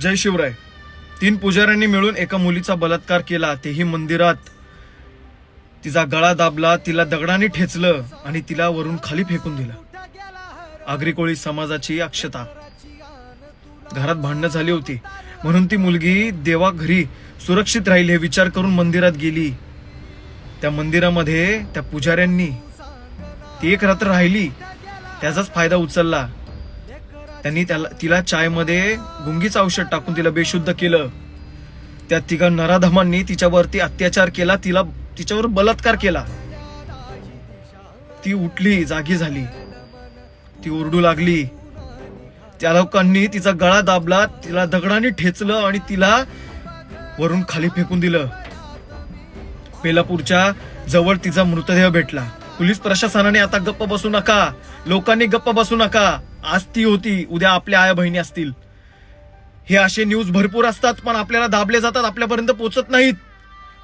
जय शिवराय. 3 पुजाऱ्यांनी मिळून एका मुलीचा बलात्कार केला, तेही मंदिरात. तिचा गळा दाबला, तिला दगडाने ठेचलं आणि तिला वरून खाली फेकून दिलं. आगरी कोळी समाजाची अक्षता. घरात भांडणं झाली होती म्हणून ती मुलगी देवा घरी सुरक्षित राहील हे विचार करून मंदिरात गेली. त्या मंदिरामध्ये त्या पुजाऱ्यांनी ती एक रात्र राहिली, त्याचाच फायदा उचलला. त्यांनी तिला चायमध्ये गुंगीचं औषध टाकून तिला बेशुद्ध केलं. त्या तिघा नराधमांनी तिच्यावरती अत्याचार केला, तिच्यावर बलात्कार केला. ती उठली, जागी झाली, ती ओरडू लागली. त्या लोकांनी तिचा गळा दाबला, तिला दगडाने ठेचलं आणि तिला वरून खाली फेकून दिलं. बेलापूरच्या जवळ तिचा मृतदेह भेटला. पोलीस प्रशासनाने आता गप्प बसू नका, लोकांनी गप्प बसू नका. आज ती होती, उद्या आपल्या आया बहिणी असतील. हे असे न्यूज भरपूर असतात, पण आपल्याला दाबले जातात, आपल्यापर्यंत पोहोचत नाहीत.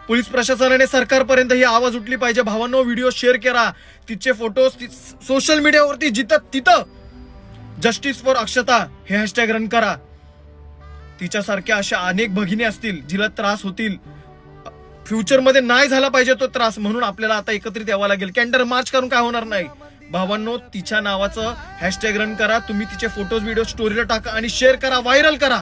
पोलीस प्रशासनाने सरकारपर्यंत ही आवाज उठली पाहिजे. भावांनो, व्हिडिओ शेअर करा, तिचे फोटोज सोशल मीडियावरती जिथं तिथं जस्टिस फॉर अक्षता हे हॅशटॅग रन करा. तिच्यासारख्या अशा अनेक भगिनी असतील जिला त्रास होतील. फ्युचरमध्ये नाही झाला पाहिजे तो त्रास, म्हणून आपल्याला आता एकत्रित यावं लागेल. कॅन्डल मार्च करून काय होणार नाही. भावांनो, तिच्या नावाचं हॅशटॅग रन करा. तुम्ही तिचे फोटोज व्हिडिओ स्टोरीला टाका आणि शेअर करा, व्हायरल करा.